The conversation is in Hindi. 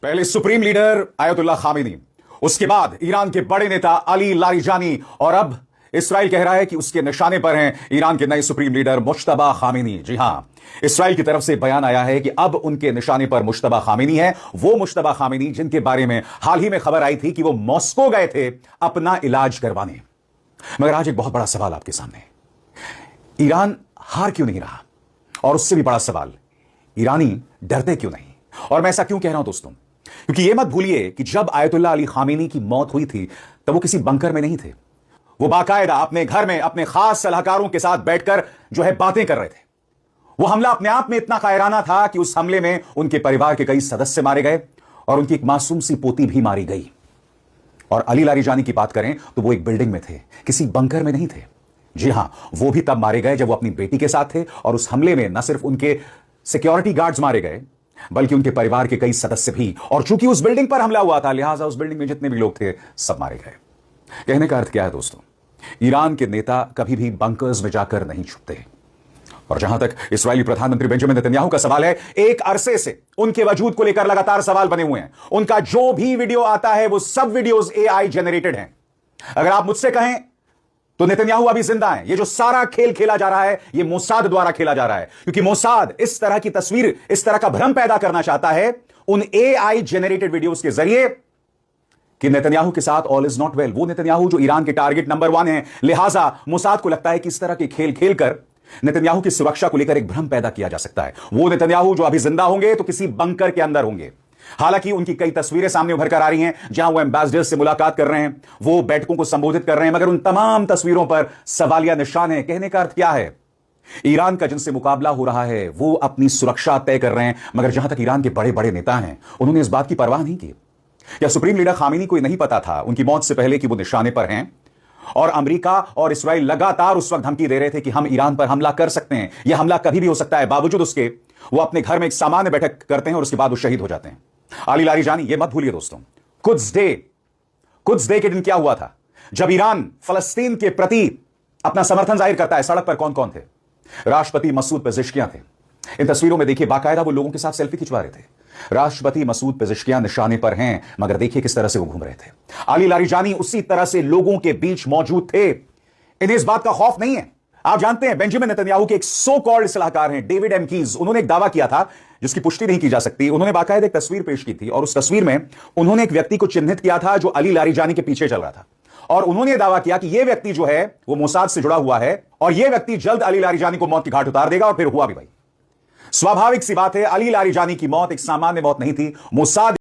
पहले सुप्रीम लीडर आयतुल्लाह खामेनी, उसके बाद ईरान के बड़े नेता अली लारिजानी और अब इसराइल कह रहा है कि उसके निशाने पर हैं ईरान के नए सुप्रीम लीडर मुश्तबा खामेनी। जी हां, इसराइल की तरफ से बयान आया है कि अब उनके निशाने पर मुश्तबा खामेनी है, वो मुश्तबा खामेनी जिनके बारे में हाल ही में खबर आई थी कि वो मॉस्को गए थे अपना इलाज करवाने। मगर आज एक बहुत बड़ा सवाल आपके सामने, ईरान हार क्यों नहीं रहा? और उससे भी बड़ा सवाल, ईरानी डरते क्यों नहीं? और मैं ऐसा क्यों कह रहा हूं दोस्तों, क्योंकि यह मत भूलिए कि जब आयतुल्लाह अली खामेनी की मौत हुई थी तब वो किसी बंकर में नहीं थे। वो बाकायदा अपने घर में अपने खास सलाहकारों के साथ बैठकर जो है बातें कर रहे थे। वो हमला अपने आप में इतना कायराना था कि उस हमले में उनके परिवार के कई सदस्य मारे गए और उनकी एक मासूम सी पोती भी मारी गई। और अली लारिजानी की बात करें तो वो एक बिल्डिंग में थे, किसी बंकर में नहीं थे। जी हां, वो भी तब मारे गए जब वो अपनी बेटी के साथ थे और उस हमले में न सिर्फ उनके सिक्योरिटी गार्ड्स मारे गए बल्कि उनके परिवार के कई सदस्य भी। और चूंकि उस बिल्डिंग पर हमला हुआ था लिहाजा उस बिल्डिंग में जितने भी लोग थे सब मारे गए। कहने का अर्थ क्या है दोस्तों, ईरान के नेता कभी भी बंकर्स में जाकर नहीं छुपते। और जहां तक इस्राएली प्रधानमंत्री बेंजामिन नेतन्याहू का सवाल है, एक अरसे से उनके वजूद को लेकर लगातार सवाल बने हुए हैं। उनका जो भी वीडियो आता है वो सब वीडियोस एआई जनरेटेड हैं। अगर आप मुझसे कहें तो नेतन्याहू अभी जिंदा हैं। ये जो सारा खेल खेला जा रहा है ये मोसाद द्वारा खेला जा रहा है, क्योंकि मोसाद इस तरह की तस्वीर, इस तरह का भ्रम पैदा करना चाहता है उन एआई जनरेटेड वीडियोस के जरिए कि नेतन्याहू के साथ ऑल इज नॉट वेल। वो नेतन्याहू जो ईरान के टारगेट नंबर 1 है, लिहाजा मोसाद को लगता है कि इस तरह के खेल खेलकर नेतन्याहू की सुरक्षा को लेकर एक भ्रम पैदा किया जा सकता है। वो नेतन्याहू जो अभी जिंदा होंगे तो किसी बंकर के अंदर होंगे। हालांकि उनकी कई तस्वीरें सामने उभर कर आ रही हैं जहां वो एम्बेसडर से मुलाकात कर रहे हैं, वो बैठकों को संबोधित कर रहे हैं, मगर उन तमाम तस्वीरों पर सवालिया निशान है। कहने का अर्थ क्या है, ईरान का जिनसे मुकाबला हो रहा है वो अपनी सुरक्षा तय कर रहे हैं, मगर जहां तक ईरान के बड़े बड़े नेता हैं उन्होंने इस बात की परवाह नहीं की। क्या सुप्रीम लीडर खामेनी को नहीं पता था उनकी मौत से पहले कि वो निशाने पर हैं? और अमेरिका और इसराइल लगातार उस वक्त धमकी दे रहे थे कि हम ईरान पर हमला कर सकते हैं, यह हमला कभी भी हो सकता है। बावजूद उसके वो अपने घर में एक सामान्य बैठक करते हैं और उसके बाद वो शहीद हो जाते हैं। अली लारिजानी, ये मत भूलिए दोस्तों, कुछ डे के दिन क्या हुआ था जब ईरान फलस्तीन के प्रति अपना समर्थन जाहिर करता है। सड़क पर कौन कौन थे? राष्ट्रपति मसूद पेजेश्कियां थे। इन तस्वीरों में देखिए बाकायदा वो लोगों के साथ सेल्फी खिंचवा रहे थे। राष्ट्रपति मसूद पेजेश्कियां निशाने पर हैं, मगर देखिए किस तरह से वो घूम रहे थे। अली लारिजानी उसी तरह से लोगों के बीच मौजूद थे। इन्हें इस बात का खौफ नहीं है। आप जानते हैं बेंजामिन नेतन्याहू के एक सो कॉल्ड सलाहकार हैं डेविड एमकीज, उन्होंने एक दावा किया था जिसकी पुष्टि नहीं की जा सकती। उन्होंने बाकायदा एक तस्वीर पेश की थी और उस तस्वीर में उन्होंने एक व्यक्ति को चिन्हित किया था जो अली लारिजानी के पीछे चल रहा था और उन्होंने दावा किया कि यह व्यक्ति जो है वो मोसाद से जुड़ा हुआ है और यह व्यक्ति जल्द अली लारिजानी को मौत की घाट उतार देगा। और फिर हुआ भी भाई। स्वाभाविक सी बात है, अली लारिजानी की मौत एक सामान्य मौत नहीं थी। मोसाद